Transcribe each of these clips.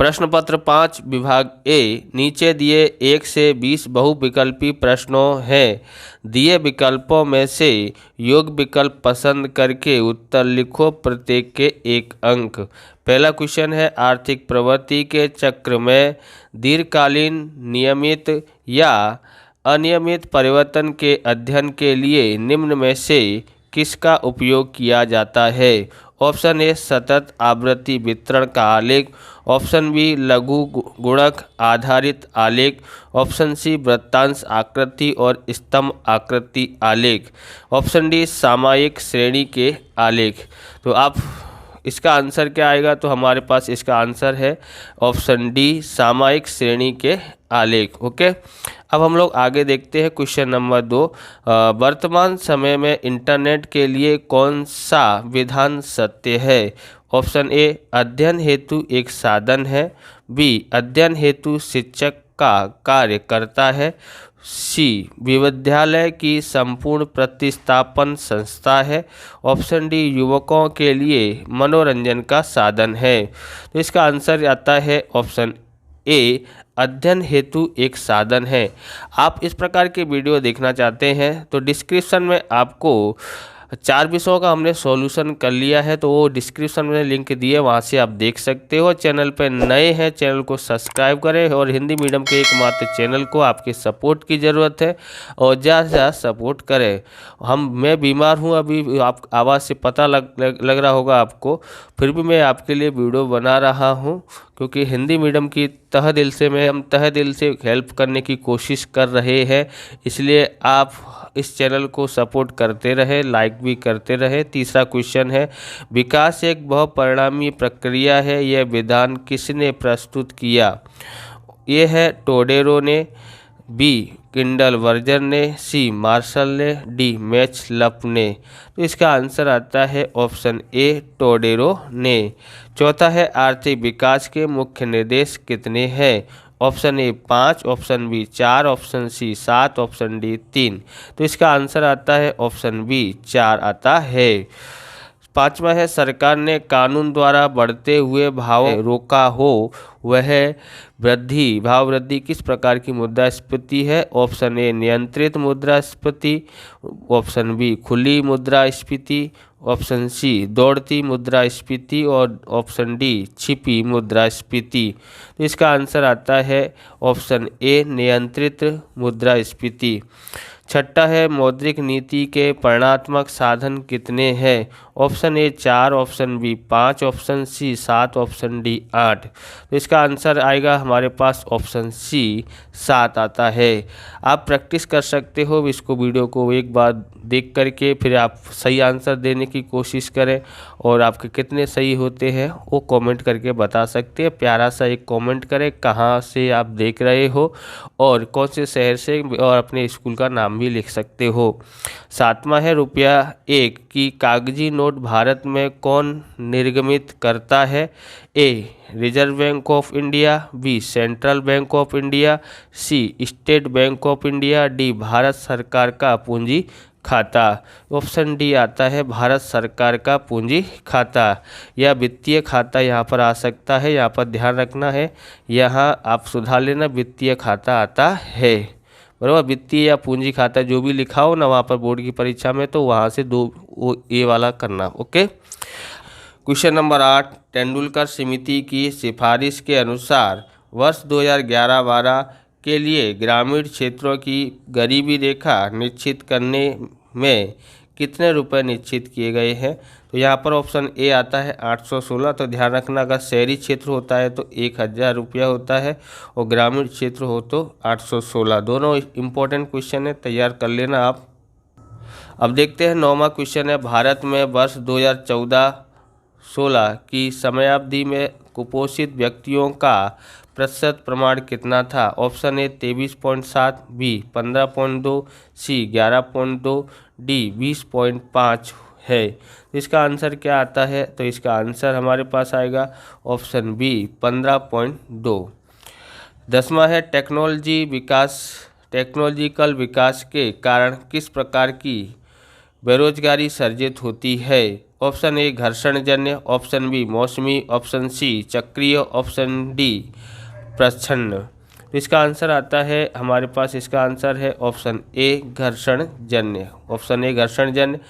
प्रश्न पत्र 5 विभाग ए, नीचे दिए 1 से 20 बहुविकल्पी प्रश्नों हैं। दिए विकल्पों में से योग्य विकल्प पसंद करके उत्तर लिखो, प्रत्येक के 1 अंक। पहला क्वेश्चन है, आर्थिक प्रवृत्ति के चक्र में दीर्घकालीन, नियमित या अनियमित परिवर्तन के अध्ययन के लिए निम्न में से किसका उपयोग किया जाता है? ऑप्शन ए, सतत आवृत्ति वितरण का आलेख। ऑप्शन बी, लघु गुणक आधारित आलेख। ऑप्शन सी, वृत्तांश आकृति और स्तंभ आकृति आलेख। ऑप्शन डी, सामयिक श्रेणी के आलेख। तो आप इसका आंसर क्या आएगा? तो हमारे पास इसका आंसर है ऑप्शन डी, सामयिक श्रेणी के आलेख। ओके, अब हम लोग आगे देखते हैं क्वेश्चन नंबर 2। वर्तमान समय में इंटरनेट के लिए कौन सा विधान सत्य है? ऑप्शन ए, अध्ययन हेतु एक साधन है। बी, अध्ययन हेतु शिक्षक का कार्य करता है। सी, विश्वविद्यालय की संपूर्ण प्रतिस्थापन संस्था है। ऑप्शन डी, युवकों के लिए मनोरंजन का साधन है। तो इसका आंसर आता है ऑप्शन ए, अध्ययन हेतु एक साधन है। आप इस प्रकार के वीडियो देखना चाहते हैं तो डिस्क्रिप्शन में आपको 4 विषयों का हमने सॉल्यूशन कर लिया है, तो वो डिस्क्रिप्शन में लिंक दिए, वहाँ से आप देख सकते हो। चैनल पर नए हैं, चैनल को सब्सक्राइब करें और हिंदी मीडियम के एकमात्र चैनल को आपके सपोर्ट की ज़रूरत है और ज़्यादा से ज़्यादा सपोर्ट करें। मैं बीमार हूँ अभी, आप आवाज़ से पता लग रहा होगा आपको, फिर भी मैं आपके लिए वीडियो बना रहा हूँ क्योंकि हिंदी मीडियम की तहे दिल से हेल्प करने की कोशिश कर रहे हैं। इसलिए आप इस चैनल को सपोर्ट करते रहे, लाइक भी करते रहे। तीसरा क्वेश्चन है, विकास एक बहुपरिणामी प्रक्रिया है, यह विधान किसने प्रस्तुत किया? ये है टोडेरो ने। बी, किंडल वर्जन ने। सी, मार्शल ने। डी, मैचलफ ने। तो इसका आंसर आता है ऑप्शन ए, टोडेरो ने। चौथा है, आर्थिक विकास के मुख्य निर्देश कितने हैं? Option A 5, option B 4, option C 7, option D 3। तो इसका आंसर आता है ऑप्शन बी 4 आता है। पांचवा है, सरकार ने कानून द्वारा बढ़ते हुए भाव रोका हो, वह भाव वृद्धि किस प्रकार की मुद्रास्फीति है? ऑप्शन ए, नियंत्रित मुद्रास्फीति। ऑप्शन बी, खुली मुद्रास्फीति। ऑप्शन सी, दौड़ती मुद्रास्फीति। और ऑप्शन डी, छिपी मुद्रास्फीति। तो इसका आंसर आता है ऑप्शन ए, नियंत्रित मुद्रास्फीति। छठा है, मौद्रिक नीति के परिणात्मक साधन कितने हैं? Option A 4, option B 5, option C 7, option D 8। तो इसका आंसर आएगा हमारे पास ऑप्शन सी 7 आता है। आप प्रैक्टिस कर सकते हो इसको, वीडियो को एक बार देख करके फिर आप सही आंसर देने की कोशिश करें और आपके कितने सही होते हैं वो कमेंट करके बता सकते हैं। प्यारा सा एक कमेंट करें कहाँ से आप देख रहे हो और कौन से शहर से, और अपने स्कूल का नाम भी लिख सकते हो। 7वां है, रुपया 1 की कागजी नोट भारत में कौन निर्गमित करता है? A, Reserve Bank of India. B, Central Bank of India. C, State Bank of India. D, Bharat सरकार का पूंजी खाता। ऑप्शन डी आता है भारत सरकार का पूंजी खाता या वित्तीय खाता यहाँ पर आ सकता है। यहाँ पर ध्यान रखना है, यहाँ आप सुधार लेना, वित्तीय खाता आता है, बराबर। वित्तीय या पूंजी खाता जो भी लिखा हो ना वहाँ पर बोर्ड की परीक्षा में, तो वहाँ से ये वाला करना। ओके, क्वेश्चन नंबर 8, तेंदुलकर समिति की सिफारिश के अनुसार वर्ष 2011-12 के लिए ग्रामीण क्षेत्रों की गरीबी रेखा निश्चित करने में कितने रुपए निश्चित किए गए हैं? तो यहाँ पर ऑप्शन ए आता है 816। तो ध्यान रखना, अगर शहरी क्षेत्र होता है तो 1000 रुपया होता है और ग्रामीण क्षेत्र हो तो 816। दोनों इंपॉर्टेंट क्वेश्चन है, तैयार कर लेना आप। अब देखते हैं 9वां क्वेश्चन है, भारत में वर्ष 2014-16 की समयावधि में कुपोषित व्यक्तियों का प्रतिशत प्रमाण कितना था? Option A 23.7, B 15.2, C 11.2, D 20.5 है। इसका आंसर क्या आता है? तो इसका आंसर हमारे पास आएगा ऑप्शन बी 15.2। 10वां है, टेक्नोलॉजिकल विकास के कारण किस प्रकार की बेरोजगारी सर्जित होती है? ऑप्शन ए घर्षणजन्य, ऑप्शन बी मौसमी, ऑप्शन सी चक्रीय, ऑप्शन डी प्रच्छन्न। तो इसका आंसर आता है हमारे पास, इसका आंसर है ऑप्शन ए घर्षणजन्य। Option A घर्षणजन्य।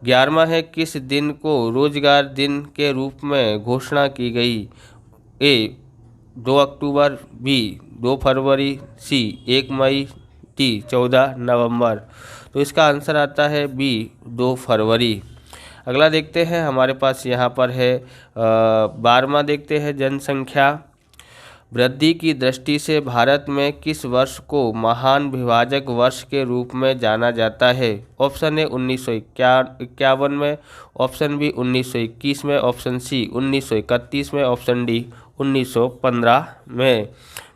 11वां है किस दिन को रोजगार दिन के रूप में घोषणा की गई? ए 2 अक्टूबर, बी 2 फरवरी, सी 1 मई, डी 14 नवंबर। तो इसका आंसर आता है बी 2 फरवरी। अगला देखते हैं हमारे पास यहाँ पर है 12वां देखते हैं जनसंख्या वृद्धि की दृष्टि से भारत में किस वर्ष को महान विभाजक वर्ष के रूप में जाना जाता है? ऑप्शन ए 1951 में, ऑप्शन बी 1921 में, ऑप्शन सी 1931 में, ऑप्शन डी 1915 में।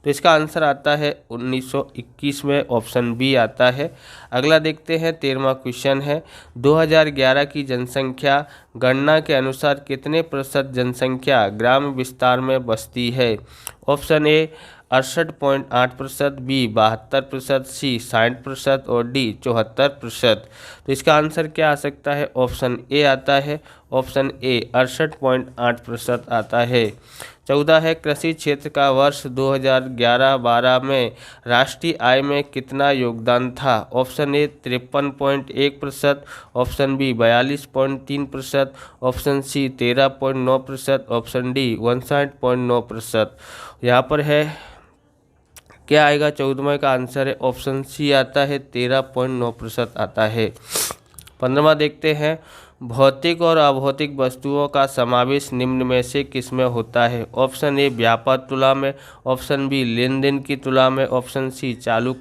तो इसका आंसर आता है 1921 में, ऑप्शन बी आता है। अगला देखते हैं 13वां क्वेश्चन है 2011 की जनसंख्या गणना के अनुसार कितने प्रतिशत जनसंख्या ग्राम विस्तार में बसती है? ऑप्शन ए 68.8%, बी 72%, सी 60% और डी 74%। तो इसका आंसर क्या आ सकता है? ऑप्शन ए आता है, ऑप्शन ए 68.8% आता है। 14 है कृषि क्षेत्र का वर्ष 2011-12 में राष्ट्रीय आय में कितना योगदान था? Option A 53.1%, option B 42.3%, option C 13.9%, option D 59.9%। यहाँ पर है क्या आएगा? 14वें का आंसर है ऑप्शन सी आता है, 13.9% आता है। 15वां देखते हैं भौतिक और अभौतिक वस्तुओं का समावेश निम्न में से किसमें होता है? ऑप्शन ए व्यापार तुला में, ऑप्शन बी लेन देन की तुला में, ऑप्शन सी चालू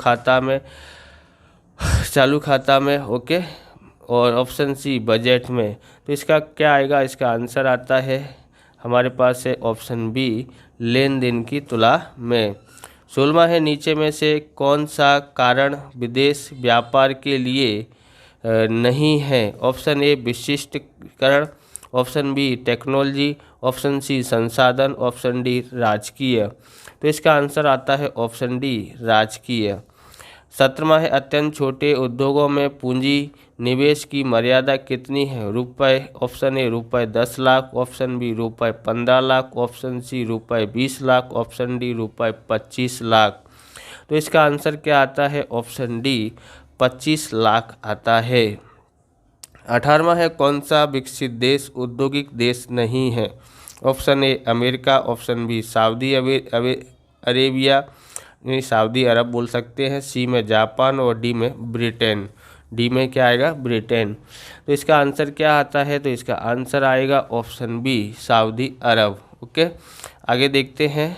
खाता में ओके, और ऑप्शन सी बजट में। तो इसका क्या आएगा? इसका आंसर आता है हमारे पास है ऑप्शन बी लेन देन की तुला में। 16वां है नीचे में से कौन सा कारण विदेश व्यापार के लिए नहीं है? ऑप्शन ए विशिष्टकरण, option B technology, option C संसाधन, ऑप्शन डी राजकीय। तो इसका आंसर आता है ऑप्शन डी राजकीय। 17वां है अत्यंत छोटे उद्योगों में पूंजी निवेश की मर्यादा कितनी है? रुपए, ऑप्शन ए रुपए 10 लाख, ऑप्शन बी रुपए 15 लाख, ऑप्शन सी रुपए 20 लाख, ऑप्शन डी रुपए 25 लाख। तो इसका आंसर क्या आता है? ऑप्शन डी 25 लाख आता है। 18वां है कौन सा विकसित देश औद्योगिक देश नहीं है? Option A America, option B Saudi Arabia, नहीं सऊदी अरब बोल सकते हैं, सी में जापान और डी में ब्रिटेन। डी में क्या आएगा? ब्रिटेन। तो इसका आंसर क्या आता है? तो इसका आंसर आएगा ऑप्शन बी सऊदी अरब। ओके, आगे देखते हैं।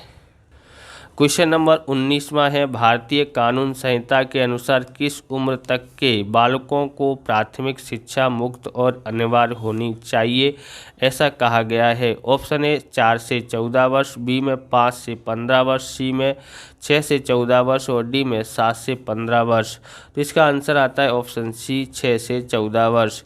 क्वेश्चन नंबर 19वां है भारतीय कानून संहिता के अनुसार किस उम्र तक के बालकों को प्राथमिक शिक्षा मुक्त और अनिवार्य होनी चाहिए ऐसा कहा गया है? ऑप्शन ए 4 से 14 वर्ष, बी में 5 से 15 वर्ष, सी में 6 से 14 वर्ष और डी में 7 से 15 वर्ष। तो इसका आंसर आता है ऑप्शन सी 6 से 14 वर्ष।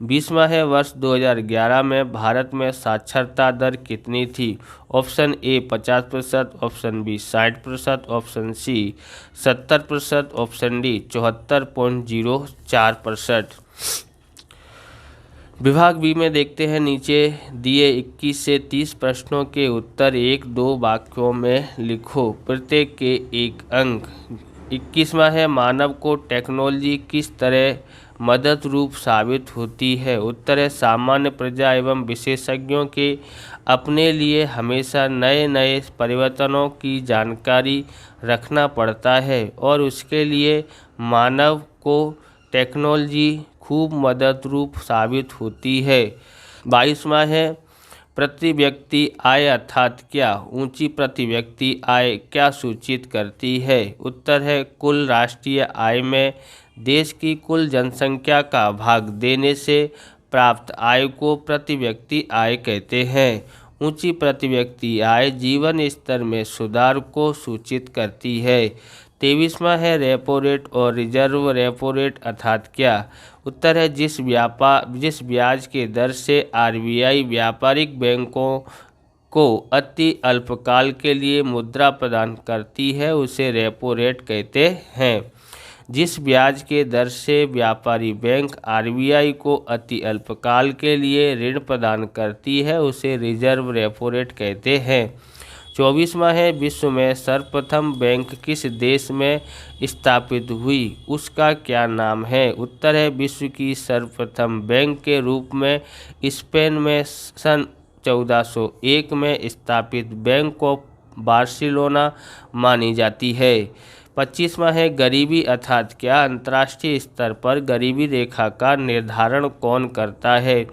20वां है वर्ष 2011 में भारत में साक्षरता दर कितनी थी? Option A 50%, option B 60%, option C 70%, option D 74.04%। विभाग बी में देखते हैं नीचे दिए 21 से 30 प्रश्नों के उत्तर 1-2 वाक्यों में लिखो, प्रत्येक के 1 अंक। 21वां है मानव को टेक्नोलॉजी किस तरह मदद रूप साबित होती है? उत्तर है सामान्य प्रजा एवं विशेषज्ञों के अपने लिए हमेशा नए नए परिवर्तनों की जानकारी रखना पड़ता है और उसके लिए मानव को टेक्नोलॉजी खूब मदद रूप साबित होती है। 22वां है प्रति व्यक्ति आय अर्थात क्या? ऊंची प्रति व्यक्ति आय क्या सूचित करती है? उत्तर है कुल राष्ट्रीय आय में देश की कुल जनसंख्या का भाग देने से प्राप्त आय को प्रति व्यक्ति आय कहते हैं। ऊंची प्रति व्यक्ति आय जीवन स्तर में सुधार को सूचित करती है। 23वां है रेपो रेट और रिजर्व रेपो रेट अर्थात क्या? उत्तर है जिस ब्याज के दर से आरबीआई व्यापारिक बैंकों को अति अल्पकाल के लिए मुद्रा प्रदान करती है उसे रेपो रेट कहते हैं। जिस ब्याज के दर से व्यापारी बैंक आरबीआई को अति अल्पकाल के लिए ऋण प्रदान करती है उसे रिजर्व रेपो रेट कहते हैं। 24वां है, विश्व में सर्वप्रथम बैंक किस देश में स्थापित हुई, उसका क्या नाम है? उत्तर है, विश्व की सर्वप्रथम बैंक के रूप में स्पेन में सन 1401 में स्थापित बैंक ऑफ बार्सिलोना मानी जाती है। 25वां है, गरीबी अर्थात क्या? अंतर्राष्ट्रीय स्तर पर गरीबी रेखा का निर्धारण कौन करता है?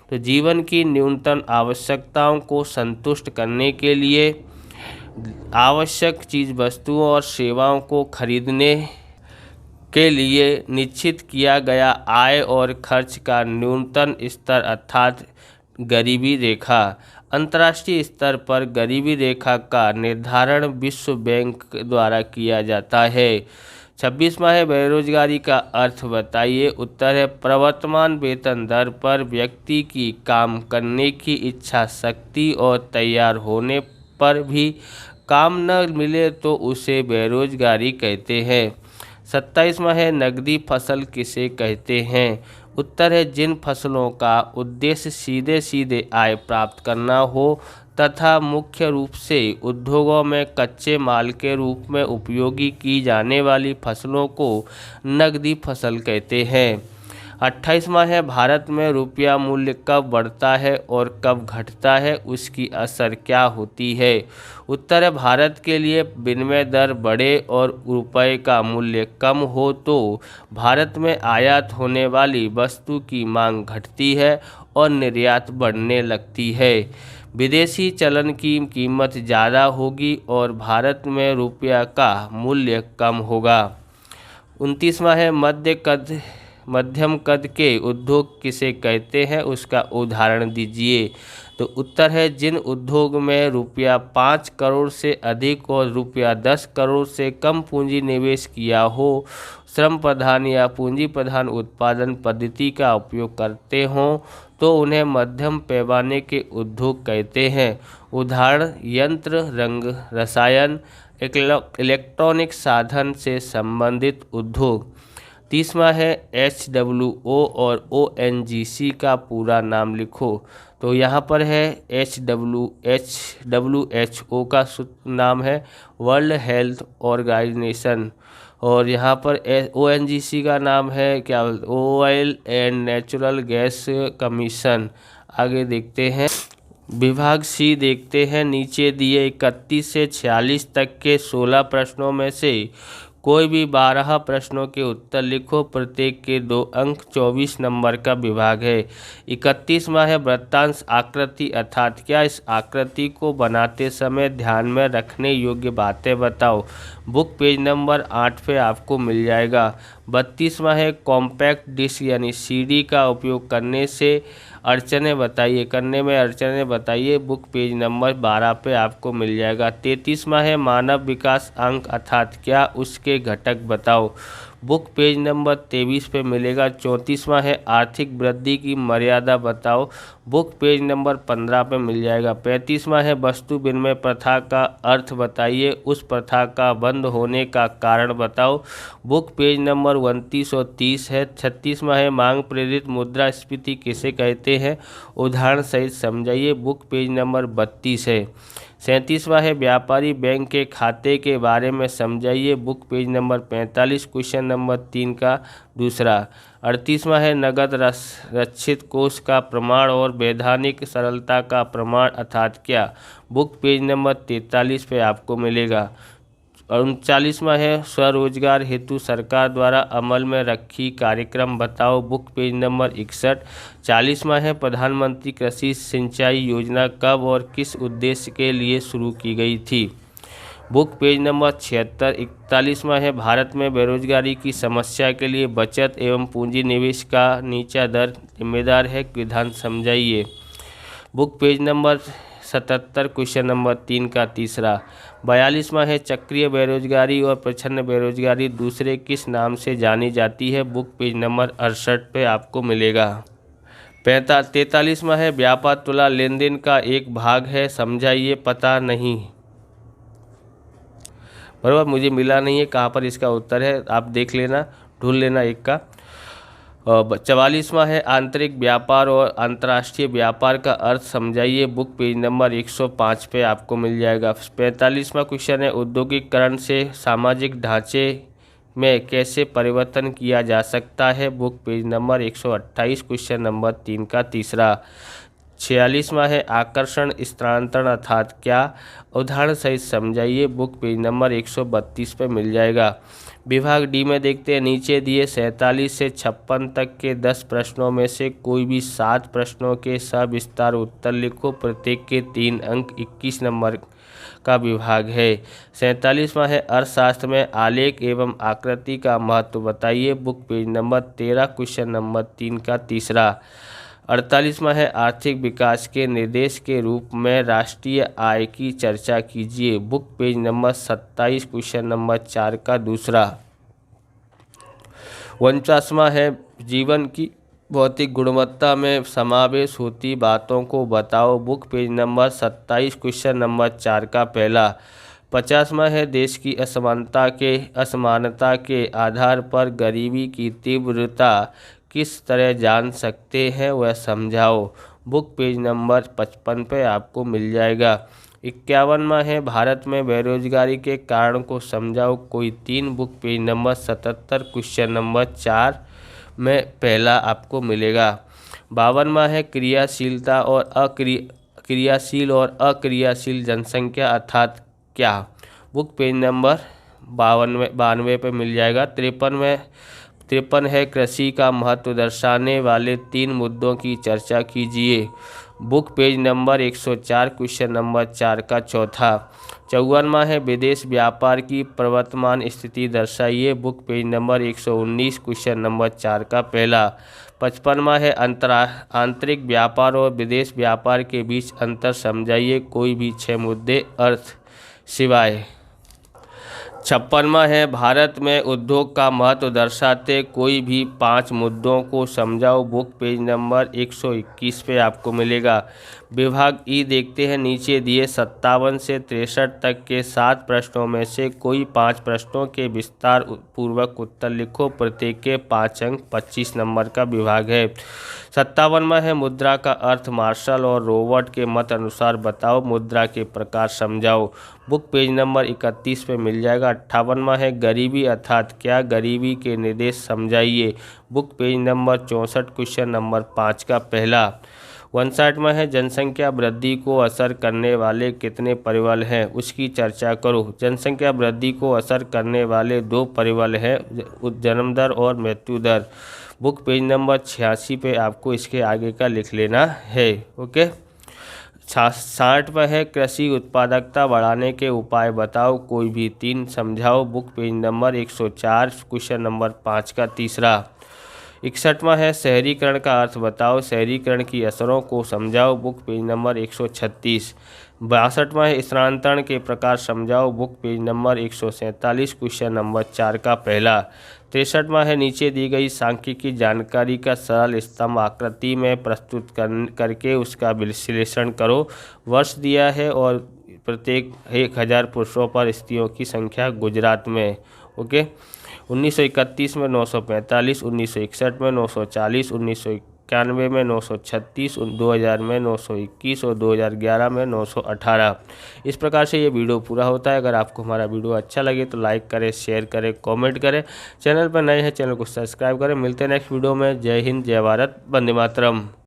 तो जीवन की न्यूनतम आवश्यकताओं को संतुष्ट करने के लिए आवश्यक चीज़ वस्तुओं और सेवाओं को खरीदने के लिए निश्चित किया गया आय और खर्च का न्यूनतम स्तर अर्थात गरीबी रेखा। अंतर्राष्ट्रीय स्तर पर गरीबी रेखा का निर्धारण विश्व बैंक द्वारा किया जाता है। 26वां है, बेरोजगारी का अर्थ बताइए। उत्तर है, प्रवर्तमान वेतन दर पर व्यक्ति की काम करने की इच्छा शक्ति और तैयार होने पर भी काम न मिले तो उसे बेरोजगारी कहते हैं। 27वां है, नकदी फसल किसे कहते हैं? उत्तर है, जिन फसलों का उद्देश्य सीधे सीधे आय प्राप्त करना हो तथा मुख्य रूप से उद्योगों में कच्चे माल के रूप में उपयोगी की जाने वाली फसलों को नकदी फसल कहते हैं। 28वां है, भारत में रुपया मूल्य कब बढ़ता है और कब घटता है, उसकी असर क्या होती है? उत्तर है, भारत के लिए विनिमय दर बढ़े और रुपये का मूल्य कम हो तो भारत में आयात होने वाली वस्तु की मांग घटती है और निर्यात बढ़ने लगती है। विदेशी चलन की कीमत ज़्यादा होगी और भारत में रुपया का मूल्य कम होगा। 29वां है, मध्यम कद के उद्योग किसे कहते हैं, उसका उदाहरण दीजिए। तो उत्तर है, जिन उद्योग में रुपया 5 करोड़ से अधिक और रुपया 10 करोड़ से कम पूंजी निवेश किया हो, श्रम प्रधान या पूंजी प्रधान उत्पादन पद्धति का उपयोग करते हों तो उन्हें मध्यम पैमाने के उद्योग कहते हैं। उदाहरण, यंत्र, रंग, रसायन, इलेक्ट्रॉनिक साधन से संबंधित उद्योग। 30वां है, HWO और ONGC का पूरा नाम लिखो। तो यहाँ पर है WHO का नाम है वर्ल्ड हेल्थ ऑर्गेनाइजेशन और यहाँ पर ONGC का नाम है क्या, oil and natural gas commission. आगे देखते हैं विभाग सी देखते हैं। नीचे दिए 31 से 46 तक के 16 प्रश्नों में से कोई भी 12 प्रश्नों के उत्तर लिखो। प्रत्येक के 2 अंक। 24 नंबर का विभाग है। 31वां है, वृत्तांश आकृति अर्थात क्या? इस आकृति को बनाते समय ध्यान में रखने योग्य बातें बताओ। बुक पेज नंबर 8 पे आपको मिल जाएगा। 32वां है, कॉम्पैक्ट डिस्क यानी CD का उपयोग करने में अड़चने बताइए। बुक पेज नंबर 12 पे आपको मिल जाएगा। 33वां है, मानव विकास अंक अर्थात क्या? उसके घटक बताओ। बुक पेज नंबर 23 पे मिलेगा। 34वां है, आर्थिक वृद्धि की मर्यादा बताओ। बुक पेज नंबर 15 पे मिल जाएगा। 35वां है, वस्तु विनिमय प्रथा का अर्थ बताइए। उस प्रथा का बंद होने का कारण बताओ। बुक पेज नंबर 29 और 30 है। 36वां है, मांग प्रेरित मुद्रास्फीति किसे कहते हैं, उदाहरण सहित समझाइए। बुक पेज नंबर 32 है। 37वां है, व्यापारी बैंक के खाते के बारे में समझाइए। Book page number 45 question number 3 का दूसरा। 38वां है, नगद रक्षित कोष का प्रमाण और वैधानिक सरलता का प्रमाण अर्थात क्या? बुक पेज नंबर 43 पे आपको मिलेगा। 39वां है, स्वरोजगार हेतु सरकार द्वारा अमल में रखी कार्यक्रम बताओ। Book page number 61। 40वां है, प्रधानमंत्री कृषि सिंचाई योजना कब और किस उद्देश्य के लिए शुरू की गई थी। Book page number 76। 41वां है, भारत में बेरोजगारी की समस्या के लिए बचत एवं पूंजी निवेश का नीचा दर जिम्मेदार है, विधान समझाइए। Book page number 77 question number 3 का तीसरा। 42वां है, चक्रीय बेरोजगारी और प्रच्छन्न बेरोजगारी दूसरे किस नाम से जानी जाती है। बुक पेज नंबर 68 पे आपको मिलेगा। 43वां है, व्यापार तुला लेन देन का एक भाग है, समझाइए। पता नहीं। बराबर, मुझे मिला नहीं है कहाँ पर इसका उत्तर है, आप देख लेना, ढूंढ लेना एक का। 44वां है आंतरिक व्यापार और अंतर्राष्ट्रीय व्यापार का अर्थ समझाइए, बुक पेज नंबर 105 पे आपको मिल जाएगा। 45वां क्वेश्चन है औद्योगिकरण से सामाजिक ढांचे में कैसे परिवर्तन किया जा सकता है, book page number 128 question number 3 का तीसरा। 46वां है आकर्षण स्थानांतरण अर्थात क्या, उदाहरण सहित समझाइए, बुक पेज नंबर 132 पे मिल जाएगा। विभाग डी में देखते हैं, नीचे दिए 47 से 56 तक के 10 प्रश्नों में से कोई भी 7 प्रश्नों के सविस्तार उत्तर लिखो, प्रत्येक के 3 अंक, 21 नंबर का विभाग है। 47वां है अर्थशास्त्र में आलेख एवं आकृति का महत्व बताइए, book page number 13 question number 3 का तीसरा। 48वां है आर्थिक विकास के निर्देश के रूप में राष्ट्रीय आय की चर्चा कीजिए, book page number 27 question number 4 का दूसरा। 49वां है जीवन की भौतिक गुणवत्ता में समावेश होती बातों को बताओ, book page number 27 question number 4 का पहला। 50वां है देश की असमानता के आधार पर गरीबी की तीव्रता किस तरह जान सकते हैं वह समझाओ, बुक पेज नंबर 55 पे आपको मिल जाएगा। 51वां है भारत में बेरोजगारी के कारण को समझाओ कोई 3, book page number 77 question number 4 में पहला आपको मिलेगा। 52वां है क्रियाशीलता और क्रियाशील और अक्रियाशील जनसंख्या अर्थात क्या, बुक पेज नंबर 92 पे मिल जाएगा। 53 है कृषि का महत्व दर्शाने वाले 3 मुद्दों की चर्चा कीजिए, book page number 104 question number 4 का चौथा। 54वां है विदेश व्यापार की प्रवर्तमान स्थिति दर्शाइए, book page number 119 question number 4 का पहला। 55वां है आंतरिक व्यापार और विदेश व्यापार के बीच अंतर समझाइए, कोई भी 6 मुद्दे अर्थ सिवाय। 56वां है भारत में उद्योग का महत्व दर्शाते कोई भी 5 मुद्दों को समझाओ, बुक पेज नंबर 121 पे आपको मिलेगा। विभाग ई देखते हैं, नीचे दिए 57 से 63 तक के 7 प्रश्नों में से कोई 5 प्रश्नों के विस्तार पूर्वक उत्तर लिखो, प्रत्येक के 5 अंक, 25 नंबर का विभाग है। 57वां है मुद्रा का अर्थ मार्शल और रोवर्ट के मत अनुसार बताओ, मुद्रा के प्रकार समझाओ, बुक पेज नंबर 31 पे मिल जाएगा। 58वां है गरीबी अर्थात क्या, गरीबी के निर्देश समझाइए, book page number 64 question number 5 का पहला। 59वां है जनसंख्या वृद्धि को असर करने वाले कितने परिबल हैं उसकी चर्चा करो, जनसंख्या वृद्धि को असर करने वाले 2 परिबल हैं, जन्म दर और मृत्यु दर, बुक पेज नंबर 86 पे आपको इसके आगे का लिख लेना है। ओके। 60वां है कृषि उत्पादकता बढ़ाने के उपाय बताओ, कोई भी 3 समझाओ, book page number 104 question number 5 का तीसरा। 61वां है शहरीकरण का अर्थ बताओ, शहरीकरण की असरों को समझाओ, बुक पेज नंबर 136। 62वां है स्थानांतरण के प्रकार समझाओ, book page number 147 question number 4 का पहला। 63वां है नीचे दी गई सांख्यिकी जानकारी का सरल स्तंभ आकृति में प्रस्तुत करके उसका विश्लेषण करो, वर्ष दिया है और प्रत्येक 1000 पुरुषों पर स्त्रियों की संख्या गुजरात में। ओके। 1931 में 945, 1961 में 940, 1991 में 936, 2000 में 921 और 2011 में 918। इस प्रकार से ये वीडियो पूरा होता है। अगर आपको हमारा वीडियो अच्छा लगे तो लाइक करें, शेयर करें, कमेंट करें। चैनल पर नए हैं चैनल को सब्सक्राइब करें। मिलते हैं नेक्स्ट वीडियो में। जय हिंद, जय भारत, वंदे मातरम।